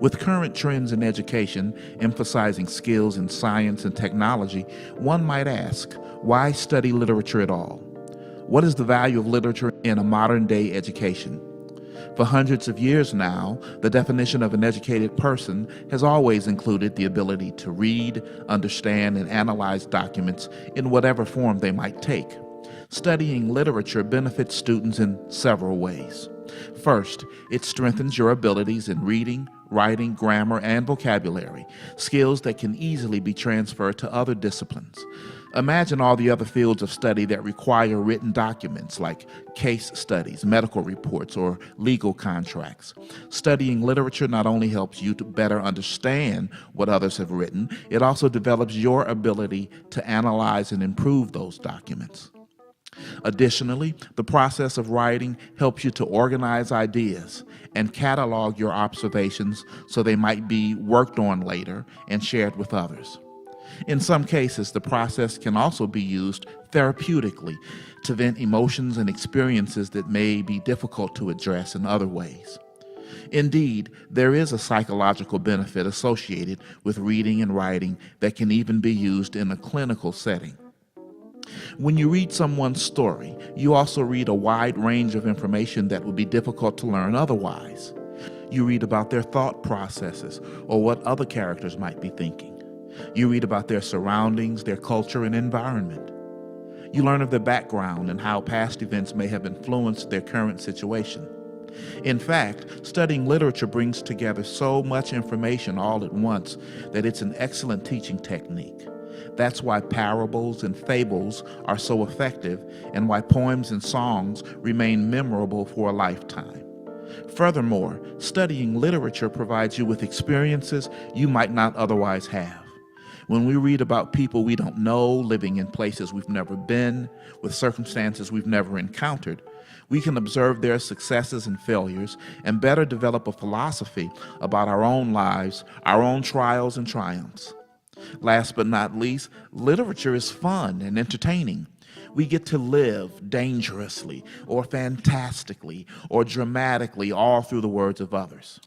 With current trends in education emphasizing skills in science and technology, one might ask, why study literature at all? What is the value of literature in a modern-day education? For hundreds of years now, the definition of an educated person has always included the ability to read, understand, and analyze documents in whatever form they might take. Studying literature benefits students in several ways. First, it strengthens your abilities in reading, writing, grammar, and vocabulary, skills that can easily be transferred to other disciplines. Imagine all the other fields of study that require written documents like case studies, medical reports, or legal contracts. Studying literature not only helps you to better understand what others have written, it also develops your ability to analyze and improve those documents. Additionally, the process of writing helps you to organize ideas and catalog your observations so they might be worked on later and shared with others. In some cases, the process can also be used therapeutically to vent emotions and experiences that may be difficult to address in other ways. Indeed, there is a psychological benefit associated with reading and writing that can even be used in a clinical setting. When you read someone's story, you also read a wide range of information that would be difficult to learn otherwise. You read about their thought processes or what other characters might be thinking. You read about their surroundings, their culture, and environment. You learn of their background and how past events may have influenced their current situation. In fact, studying literature brings together so much information all at once that it's an excellent teaching technique. That's why parables and fables are so effective and why poems and songs remain memorable for a lifetime. Furthermore, studying literature provides you with experiences you might not otherwise have. When we read about people we don't know, living in places we've never been, with circumstances we've never encountered, we can observe their successes and failures and better develop a philosophy about our own lives, our own trials and triumphs. Last but not least, literature is fun and entertaining. We get to live dangerously or fantastically or dramatically all through the words of others.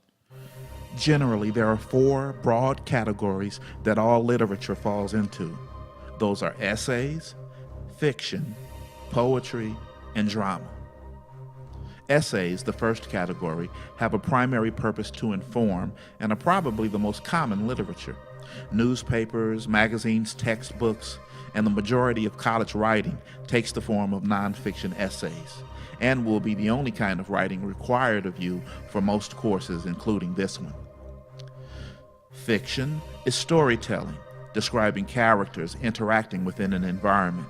Generally, there are 4 broad categories that all literature falls into. Those are essays, fiction, poetry, and drama. Essays, the first category, have a primary purpose to inform and are probably the most common literature. Newspapers, magazines, textbooks, and the majority of college writing takes the form of nonfiction essays and will be the only kind of writing required of you for most courses, including this one. Fiction is storytelling, describing characters interacting within an environment.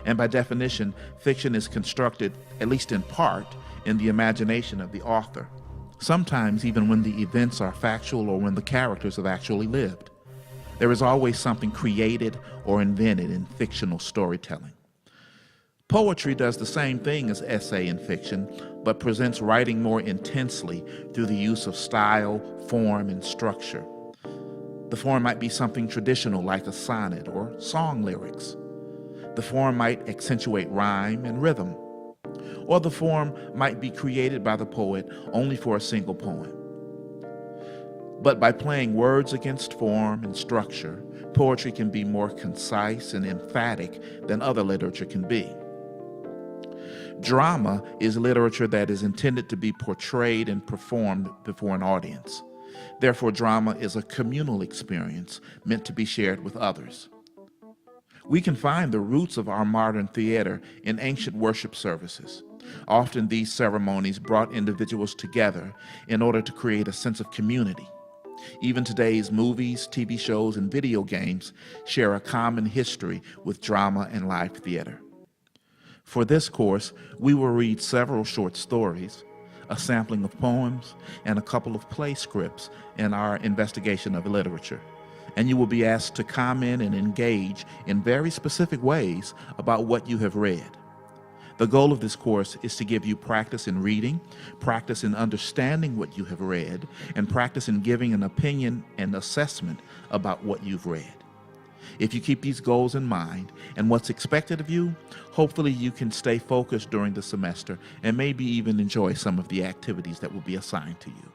And by definition, fiction is constructed, at least in part, in the imagination of the author, sometimes even when the events are factual or when the characters have actually lived. There is always something created or invented in fictional storytelling. Poetry does the same thing as essay and fiction, but presents writing more intensely through the use of style, form, and structure. The form might be something traditional like a sonnet or song lyrics. The form might accentuate rhyme and rhythm. Or the form might be created by the poet only for a single poem. But by playing words against form and structure, poetry can be more concise and emphatic than other literature can be. Drama is literature that is intended to be portrayed and performed before an audience. Therefore, drama is a communal experience meant to be shared with others. We can find the roots of our modern theater in ancient worship services. Often these ceremonies brought individuals together in order to create a sense of community. Even today's movies, TV shows, and video games share a common history with drama and live theater. For this course, we will read several short stories, a sampling of poems, and a couple of play scripts in our investigation of literature. And you will be asked to comment and engage in very specific ways about what you have read. The goal of this course is to give you practice in reading, practice in understanding what you have read, and practice in giving an opinion and assessment about what you've read. If you keep these goals in mind and what's expected of you, hopefully you can stay focused during the semester and maybe even enjoy some of the activities that will be assigned to you.